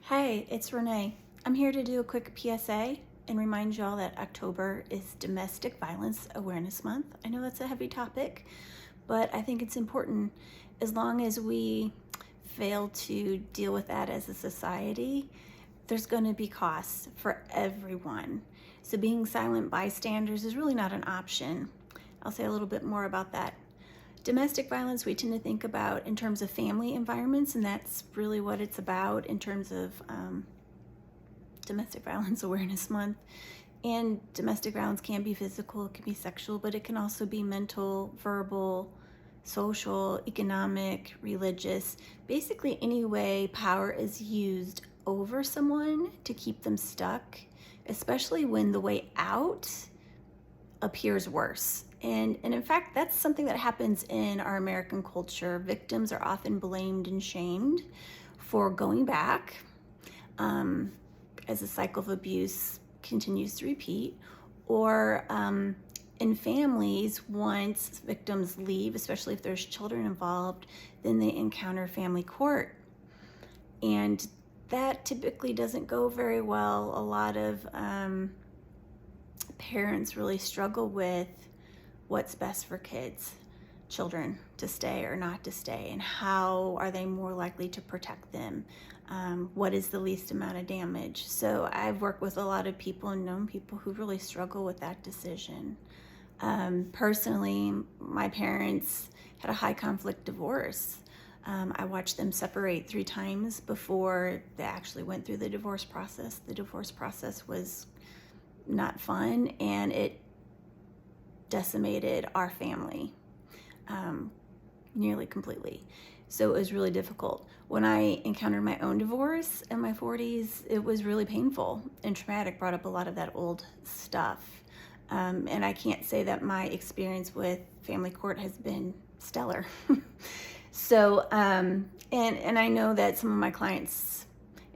Hey, it's Renee. I'm here to do a quick PSA and remind y'all that October is Domestic Violence Awareness Month. I know that's a heavy topic, but I think it's important. As long as we fail to deal with that as a society, there's going to be costs for everyone. So being silent bystanders is really not an option. I'll say a little bit more about that. Domestic violence, we tend to think about in terms of family environments, and that's really what it's about in terms of Domestic Violence Awareness Month. And domestic violence can be physical, it can be sexual, but it can also be mental, verbal, social, economic, religious. Basically, any way power is used over someone to keep them stuck, especially when the way out appears worse. And in fact, that's something that happens in our American culture. Victims are often blamed and shamed for going back as the cycle of abuse continues to repeat, or in families, once victims leave, especially if there's children involved, then they encounter family court. And that typically doesn't go very well. A lot of parents really struggle with what's best for children to stay or not to stay, and how are they more likely to protect them? What is the least amount of damage? So I've worked with a lot of people and known people who really struggle with that decision. Personally, my parents had a high conflict divorce. I watched them separate 3 times before they actually went through the divorce process. The divorce process was not fun, and it decimated our family nearly completely. So it was really difficult. When I encountered my own divorce in my 40s, it was really painful and traumatic, brought up a lot of that old stuff. And I can't say that my experience with family court has been stellar. So, and I know that some of my clients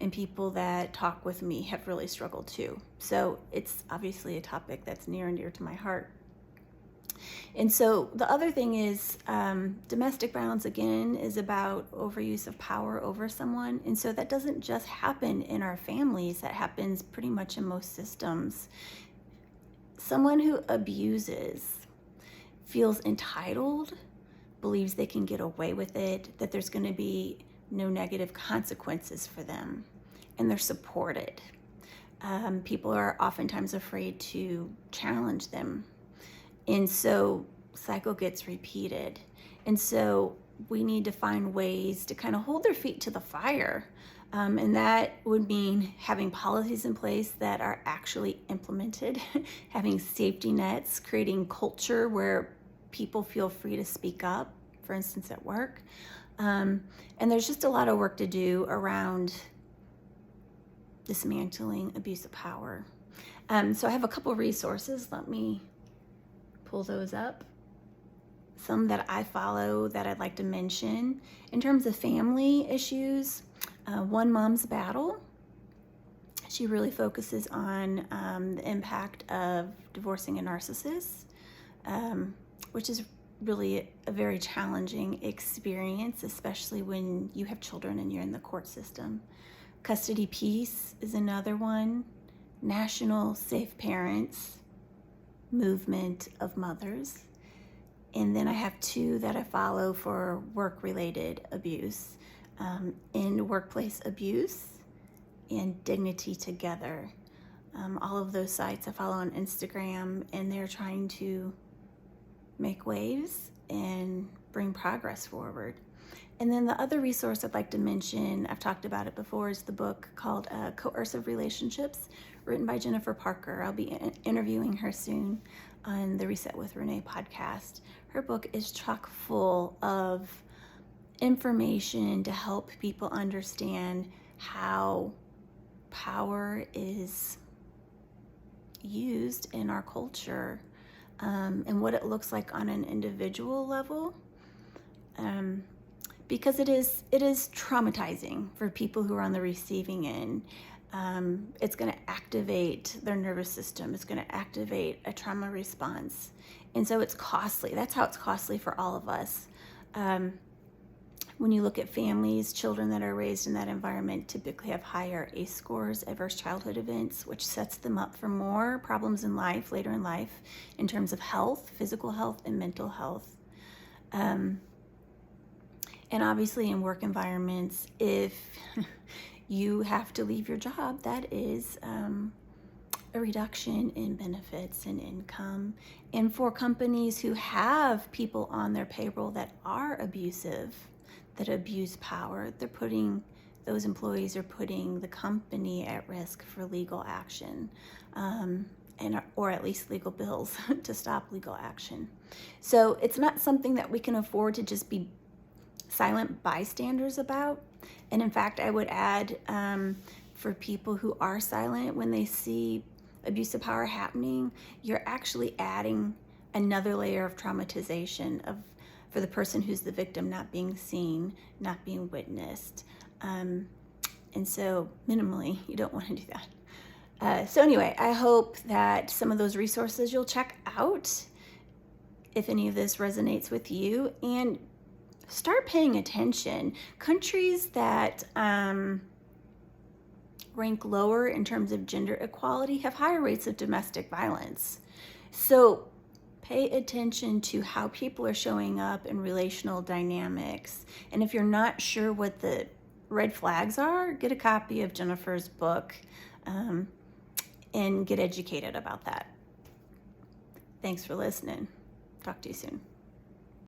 and people that talk with me have really struggled too. So it's obviously a topic that's near and dear to my heart. And so the other thing is domestic violence, again, is about overuse of power over someone. And so that doesn't just happen in our families, that happens pretty much in most systems. Someone who abuses feels entitled, believes they can get away with it, that there's going to be no negative consequences for them, and they're supported. People are oftentimes afraid to challenge them. And so cycle gets repeated. And so we need to find ways to kind of hold their feet to the fire. And that would mean having policies in place that are actually implemented, having safety nets, creating culture where people feel free to speak up, for instance, at work. And there's just a lot of work to do around dismantling abuse of power. So I have a couple resources. Let me pull those up. Some that I follow that I'd like to mention. In terms of family issues, One Mom's Battle. She really focuses on the impact of divorcing a narcissist, which is really a very challenging experience, especially when you have children and you're in the court system. Custody Peace is another one. National Safe Parents Movement of Mothers. And then I have 2 that I follow for work-related abuse. In Workplace Abuse and Dignity Together. All of those sites I follow on Instagram, and they're trying to make waves and bring progress forward. And then the other resource I'd like to mention, I've talked about it before, is the book called Coercive Relationships, written by Jennifer Parker. I'll be interviewing her soon on the Reset with Renee podcast. Her book is chock full of information to help people understand how power is used in our culture, and what it looks like on an individual level. Because it is traumatizing for people who are on the receiving end. It's going to activate their nervous system. It's going to activate a trauma response. And so it's costly. That's how it's costly for all of us. When you look at families, children that are raised in that environment typically have higher ACE scores, adverse childhood events, which sets them up for more problems in life, later in life, in terms of health, physical health, and mental health. And obviously in work environments, if you have to leave your job, that is a reduction in benefits and income. And for companies who have people on their payroll that are abusive, that abuse power, those employees are putting the company at risk for legal action, or at least legal bills to stop legal action. So it's not something that we can afford to just be silent bystanders about. And in fact, I would add, for people who are silent when they see abuse of power happening, you're actually adding another layer of traumatization for the person who's the victim, not being seen, not being witnessed. And so minimally, you don't want to do that. So anyway, I hope that some of those resources you'll check out if any of this resonates with you, and start paying attention. Countries that rank lower in terms of gender equality have higher rates of domestic violence. So pay attention to how people are showing up in relational dynamics. And if you're not sure what the red flags are, get a copy of Jennifer's book and get educated about that. Thanks for listening. Talk to you soon.